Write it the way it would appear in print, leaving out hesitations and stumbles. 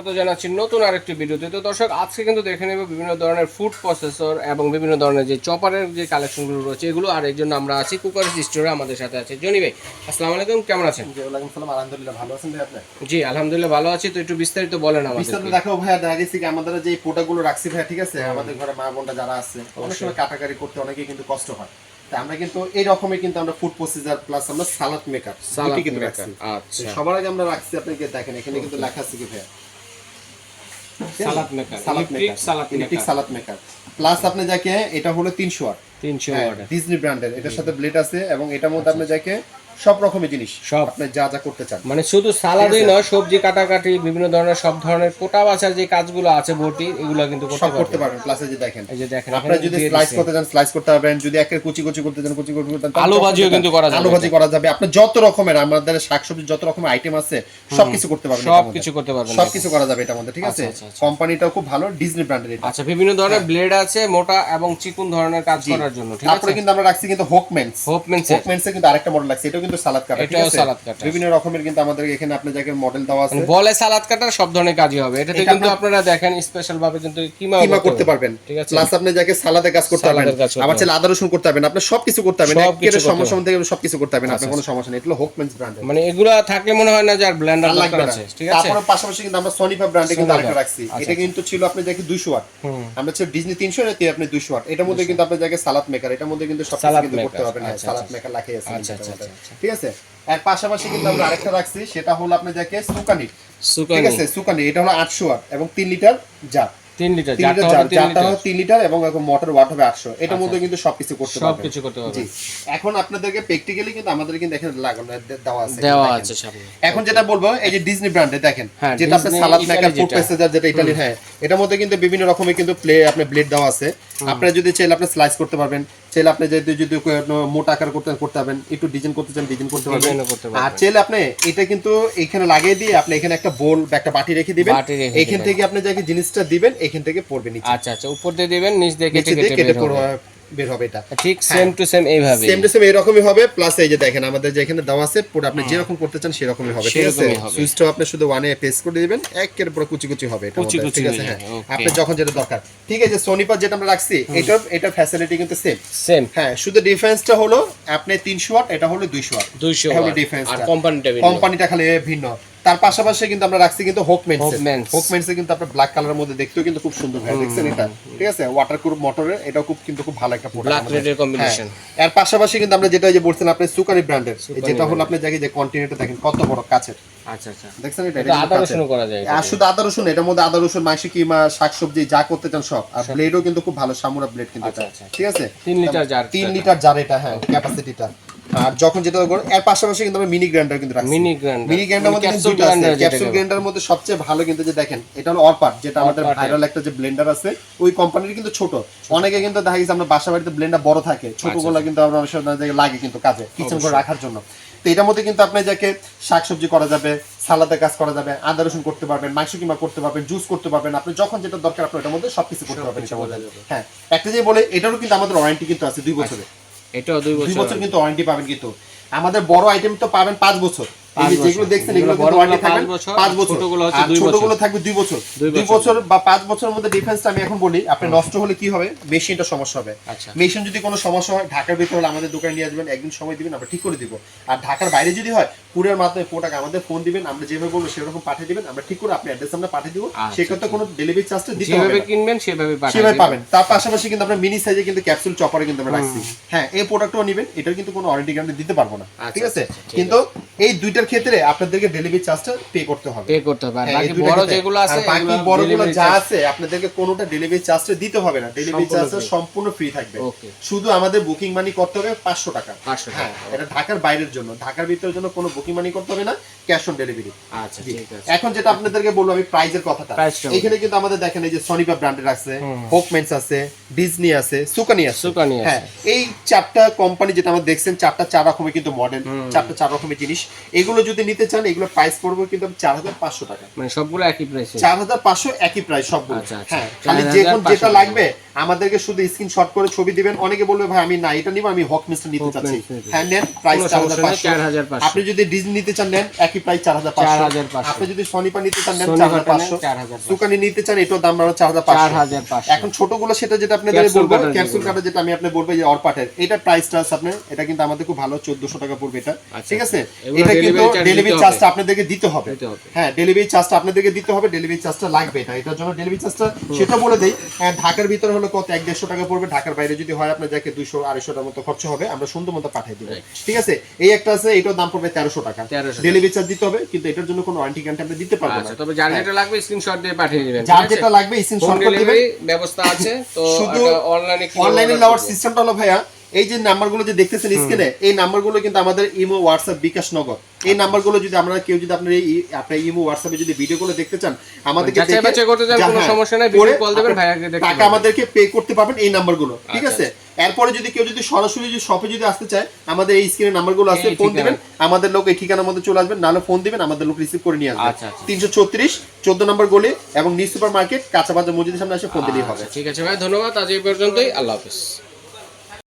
স্বাগত জানাচ্ছি নতুন আরেকটি ভিডিওতে। তো দর্শক, আজকে কিন্তু দেখে নেব বিভিন্ন ধরনের ফুড প্রসেসর এবং বিভিন্ন ধরনের যে চপারের যে কালেকশনগুলো রয়েছে এগুলো। আর এর জন্য আমরা আছি কুকারস স্টোরে, আমাদের সাথে আছে জনি ভাই। আসসালামু আলাইকুম, কেমন আছেন? জি ওয়ালাইকুম সালাম, আলহামদুলিল্লাহ ভালো আছেন ভাই আপনি? জি আলহামদুলিল্লাহ ভালো আছি। তো একটু বিস্তারিত বলেন আমাদের। বিস্তারিত দেখো ভাইয়া, দেখা গেছে কি আমাদের যে প্রোডাক্টগুলো রাখছি ভাইয়া, ঠিক আছে, আমাদের ঘরে মা বোনটা যারা আছে অনেক সময় কাটাকাটি করতে অনেকে কিন্তু কষ্ট হয়। তাই আমরা কিন্তু এই রকমের কিন্তু আমরা ফুড প্রসেসর প্লাস আমরা সালাদ মেকার কিন্তু রাখছি। আচ্ছা, সবার আগে আমরা রাখছি, আপনাকে দেখেন এখানে কিন্তু লেখা আছে কি ভাইয়া, সালাদ মেকার, ইলেকট্রিক সালাদ মেকার প্লাস আপনি যাকে এটা হলো 300 ওয়াট 300 ওয়াট ডিজনি ব্র্যান্ডের, এটার সাথে ব্লেড আছে এবং এটার মধ্যে আপনি যাকে সব রকমের জিনিস সব আপনি যা যা করতে চান, মানে শুধু সালাদই নয়, সবজি কাটাকাটি বিভিন্ন ধরনের সব ধরনের কোটা বাছার যে কাজগুলো আছে বটি, এগুলো কিন্তু করতে পারবেন। প্লাস এই যে দেখেন, এই যে দেখেন, আপনি যদি স্লাইস করতে চান স্লাইস করতে পারবেন, যদি একের কুচি কুচি করতে চান কুচি করতে চান, আলু ভাজিও কিন্তু করা যাবে, আলু ভাজি করা যাবে। আপনি যত রকমের আমাদের শাকসবজি যত রকমের আইটেম আছে সবকিছু করতে পারবেন, সবকিছু করতে পারবেন, সবকিছু করা যাবে এটার মধ্যে, ঠিক আছে। কোম্পানিটাও খুব ভালো, ডিজনি ব্র্যান্ডের এটা। আচ্ছা, বিভিন্ন ধরনের ব্লেড আছে, মোটা এবং চিকন ধরনের কাজ করার জন্য, ঠিক আছে। তারপরে কিন্তু আমরা রাখছি কিন্তু হোকমেন্স কিন্তু আরেকটা মডেল রাখছি, এটাও কিন্তু সালাদ কাটা, ঠিক আছে। বিভিন্ন রকমের কিন্তু আমাদের এখানে আপনার জায়গায় মডেল দেওয়া আছে, বলে সালাদ কাটার সব ধরনের কাজই হবে এটাতে। কিন্তু আপনারা দেখেন স্পেশাল ভাবে কিন্তু কিমা করতে পারবেন, ঠিক আছে। প্লাস আপনি যাকে সালাদে কাজ করতে পারবেন, আবার চাইলে আদা রসুন করতে পারবেন, আপনি সবকিছু করতে পারবেন, এর সমস্যা মধ্যে সবকিছু করতে পারবেন, আপনার কোনো সমস্যা নেই। এটা হলো হোকমেন্স ব্র্যান্ডের, মানে এগুলা থাকলে মনে হয় না যে আর ব্লেন্ডার দরকার আছে, ঠিক আছে। তারপর পাশাপাশি কিন্তু আমরা সনিপা ব্র্যান্ডে কিন্তু আরেকটা রাখছি, এটা কিন্তু ছিল আপনি যাকে 200 ওয়াট, আমরা ছিল ডিজনি 300 এর আপনি 200 ওয়াট। এটার মধ্যে কিন্তু আপনি যাকে সালাদ মেকার, এটার মধ্যে কিন্তু সবকিছু কিন্তু করতে পারবেন, সালাদ মেকার লাগাই আছে, ঠিক আছে। এর পাশাপাশি কিন্তু আমরা আরেকটা রাখছি, সেটা হলো আপনি যাকে সুকানি, ঠিক আছে। সুকানি এটা হলো 800 ওয়াট এবং 3 লিটার জার, 3 লিটার জারটা হলো 3 লিটার এবং মোটর ওয়াট হবে 800। এটার মধ্যে কিন্তু সবকিছু করতে পারবেন। জি, এখন আপনাদেরকে প্র্যাকটিক্যালি কিন্তু আমাদের কিন্তু এখানে লাগানো দেওয়া আছে সামনে। এখন যেটা বলবো, এই যে ডিজনি ব্র্যান্ডে দেখেন, যেটা আপনি সালাদ মেকার ফুড প্রসেসর, যেটা ইতালিয়ান, হ্যাঁ, এটার মধ্যে কিন্তু বিভিন্ন রকমের কিন্তু আপনি ব্লেড দেওয়া আছে। আপনারা যদি চাইলে আপনি স্লাইস করতে পারবেন, চাইলে আপনি যদি মোটা আকার করতে পারবেন, একটু ডিজাইন করতে চান ডিজাইন করতে পারবেন। আর চাইলে আপনি এটা কিন্তু এখানে লাগিয়ে দিয়ে আপনি এখানে একটা বোল বা একটা বাটি রেখে দিবেন, এখান থেকে আপনি যাকে জিনিসটা দিবেন এখান থেকে পড়বে নিচে। আচ্ছা আচ্ছা, উপর দিয়ে দিবেন, নিচ দিয়ে কেটে বের হবে। এটা ঠিক সেম টু সেম এইভাবে, সেম টু সেম এরকমই হবে। প্লাস এই যে দেখেন আমাদের যে এখানে দেওয়া আছে, পুরো আপনি যেরকম করতে চান সেরকমই হবে, ঠিক আছে। সুইচটা আপনি শুধু ওয়ানে প্রেস করে দিবেন, একের পুরো কুচি কুচি হবে এটা, ঠিক আছে। হ্যাঁ, আপনি যখন যেটা দরকার, ঠিক আছে। সোনিপা যেটা আমরা রাখছি, এটা ফ্যাসিলিটি কিন্তু সেম। হ্যাঁ, শুধু ডিফারেন্সটা হলো আপনি 300 ওয়াট, এটা হলো 200 ওয়াট, 200 হলো ওয়াট, ডিফারেন্স। আর কোম্পানিটা খালি ভিন্ন। তার পাশাপাশি কিন্তু আমরা রাখছি কিন্তু হোকমেন্সে কিন্তু আপনার ব্ল্যাক কালারের মধ্যে দেখতেও কিন্তু খুব সুন্দর হয়, দেখছেন এটা, ঠিক আছে। ওয়াটারপ্রুফ মোটরের, এটাও খুব ভালো একটা প্রোডাক্ট, ব্ল্যাক রেডের কম্বিনেশন। এর পাশাপাশি কিন্তু আমরা যেটা যে বলছেন আপনি সুকানি ব্র্যান্ডের, যেটা হলো আপনি জায়গায় যে কন্টিনেন্টটা দেখেন কত বড় কাছের। আচ্ছা আচ্ছা, দেখছেন এটা আদা রসুন করা যায়, আর শুধু আদা রসুন, এটার মধ্যে আদা রসুন, মাংস, কিমা, শাকসবজি যা করতে চান সব। আর ব্লেডও কিন্তু খুব ভালো সামুরা ব্লেড কিন্তু, ঠিক আছে। 3 লিটার জার, 3 লিটার জার এটা, হ্যাঁ, ক্যাপাসিটিটা। আর যখন যেটা করব, এর পাশাপাশি কিন্তু আমরা মিনি গ্রাইন্ডার কিন্তু রাখছি। মিনি গ্রাইন্ডার মধ্যে দুটো আছে। ক্যাপসুল গ্রাইন্ডারের মধ্যে সবচেয়ে ভালো কিন্তু যে দেখেন, এটা হলো অরপার, যেটা আমাদের ভাইরাল একটা যে ব্লেন্ডার আছে, ওই কোম্পানির কিন্তু ছোট। অনেকে কিন্তু দেখা গেছে আমরা বাসা বাড়িতে ব্লেন্ডার বড় থাকে, ছোটগুলো কিন্তু আমরা অনেক সময় লাগে কিন্তু কাজে, কিচেন করে রাখার জন্য। তো এটার মধ্যে কিন্তু আপনি যাকে শাকসবজি করা যাবে, সালাদে কাজ করা যাবে, আদা রসুন করতে পারবেন, মাংস কিমা করতে পারবেন, জুস করতে পারবেন, আপনি যখন যেটা দরকার আপনি এটার মধ্যে সবকিছু করতে পারবেন। হ্যাঁ, একটা যে বলে এটারও কিন্তু আমাদের ওয়ারেন্টি কিন্তু আছে 2 বছরের। এটাও 2 বছর কিন্তু ওয়ারেন্টি পাবেন। কিন্তু আমাদের বড় আইটেম তো পাবেন 5 বছর, যেগুলো দেখছেন এগুলো কিন্তু ওয়ারেন্টি থাকবে 5 বছর, ছোটগুলো থাকবে 2 বছর। 2 বছর বা 5 বছরের মধ্যে ডিফারেন্সটা আমি এখন বলি। আপনি নষ্ট হলে কি হবে, মেশিনটা সমস্যা হবে। মেশিন যদি কোনো সমস্যা হয়, ঢাকার ভিতরে হলে আমাদের দোকানে নিয়ে আসবেন, একদিন সময় দিবেন, আমরা ঠিক করে দিব। আর ঢাকার বাইরে যদি হয়, পুরের মাধ্যমে প্রোডাক্ট আমাদের ফোন দিবেন, আমরা যেভাবে বলবো সেরকম পাঠিয়ে দিবেন, আমরা ঠিক করে আপনি অ্যাড্রেস আমরা পাঠিয়ে দিব। সেক্ষেত্রে কোনো ডেলিভারি চার্জটা দিতে হবে না, যেভাবে কিনবেন সেভাবে পাবেন। তার পাশাপাশি কিন্তু আমরা মিনি সাইজে কিন্তু ক্যাপসুল চপারে কিন্তু আমরা রাখছি। হ্যাঁ, এই প্রোডাক্টটাও নেবেন, এটার কিন্তু কোনো ওয়ারেন্টি গ্যারান্টি দিতে পারবো না, ঠিক আছে। কিন্তু এই দুইটার ক্ষেত্রে আপনাদেরকে ডেলিভারি চার্জটা পে করতে হবে। আর বাকি বড় যেগুলো আছে, বাকি বড়গুলো যা আছে আপনাদেরকে কোনোটা ডেলিভারি চার্জটা দিতে হবে না, ডেলিভারি চার্জটা সম্পূর্ণ ফ্রি থাকবে। শুধু আমাদের বুকিং মানি করতে হবে 500 টাকা। হ্যাঁ, এটা ঢাকার বাইরের জন্য, ঢাকার ভিতরের জন্য কোনো বুকিং মানি করতে হবে না, ক্যাশ অন ডেলিভারি। আচ্ছা, ঠিক আছে। এখন যেটা আপনাদেরকে বলবো আমি প্রাইজের কথাটা, এখানে কিন্তু আমাদের দেখেন এই যে সনিপা ব্র্যান্ডের আছে, হোকমেন্স আছে, ডিজনি আছে, সুকানি আছে। হ্যাঁ, এই 4টা কোম্পানি যেটা আমরা দেখছেন, 4 রকমের কিন্তু মডেল, 4 রকমের জিনিস। এগুলো যদি নিতে চান, এগুলো প্রাইস পড়বে কিন্তু 4500 টাকা, মানে সবগুলো একই প্রাইস, 4500 একই প্রাইস সবগুলো। হ্যাঁ, খালি যেটা লাগবে আমাদেরকে শুধু স্ক্রিনশট করে ছবি দিবেন। অনেকে বলবে ভাই আমি না এটা নিব, আমি হক মিস্টার নিতে চাচ্ছি, হ্যাঁ নেন, প্রাইস 4500। আপনি যদি ডিজনি নিতে চান নেন, একই প্রাইস 4500। আপনি যদি সনিপা নিতে চান নেন 4500। সুকানি নিতে চান এটার দাম হলো 4500। এখন ছোটগুলো সেটা যেটা আপনাদের বলবো, ক্যাপসুল কাটা যেটা আমি আপনাদের বলবো যে অরপাটের, এটা প্রাইসটা আছে আপনার, এটা কিন্তু আমাদের খুব ভালো 1400 টাকা পড়বে এটা, ঠিক আছে। এটা কিন্তু ডেলিভারি চার্জটা আপনাদেরকে দিতে হবে, হ্যাঁ ডেলিভারি চার্জটা আপনাদেরকে দিতে হবে, ডেলিভারি চার্জটা লাগবে। এটার জন্য ডেলিভারি চার্জটা সেটা বলে দেই, ঢাকার ভিতরে হলো কত 150 টাকা পড়বে, ঢাকার বাইরে যদি হয় আপনার যাকে 200-250 টাকার মতো খরচ হবে, আমরা সুন্দর মতো পাঠিয়ে দিব, ঠিক আছে। এই একটা আছে, এটার দাম পড়বে 1300 টাকা, ডেলিভারি চার্জ দিতে হবে, কিন্তু এটার জন্য কোনো ওয়ারেন্টি গ্যারান্টি আমরা দিতে পারবো না। তবে যার যেটা লাগবে স্ক্রিনশট দিয়ে পাঠিয়ে দিবেন, যার যেটা লাগবে স্ক্রিনশট করে দিবেন, ব্যবস্থা আছে। তো শুধু অনলাইনে নেওয়ার সিস্টেমটা হলো ভাইয়া, এই যে নাম্বারগুলো যে দেখতেছেন স্ক্রিনে, এই নাম্বারগুলো কিন্তু আমাদের ইমো, হোয়াটসঅ্যাপ, বিকাশ নগদ, এই নাম্বারগুলো যদি আমরা কেউ যদি আপনার এই আপনার ইমো হোয়াটসঅ্যাপে যদি ভিডিওগুলো দেখতে চান, আমাদেরকে যাচাই বাছাই করতে চান, কোনো সমস্যা নাই, ভিডিও কল দিবেন, ভাইয়াকে দেখতে টাকা আমাদেরকে পে করতে পারবেন এই নাম্বারগুলো, ঠিক আছে। এরপরে যদি কেউ যদি সরাসরি যদি শপে যদি আসতে চায়, আমাদের এই স্ক্রিনে নাম্বারগুলো আছে, ফোন দিবেন, আমাদের লোক এই ঠিকানার মধ্যে চলে আসবেন, নাহলে ফোন দিবেন, আমাদের লোক রিসিভ করে নিয়ে আসবে। 334 14 নম্বর গলি এবং নিউ সুপার মার্কেট কাঁচা বাজার মসজিদের সামনে এসে ফোন দিলেই হবে। ঠিক আছে ভাই, ধন্যবাদ। আজ এই পর্যন্তই, আল্লাহ হাফেজ।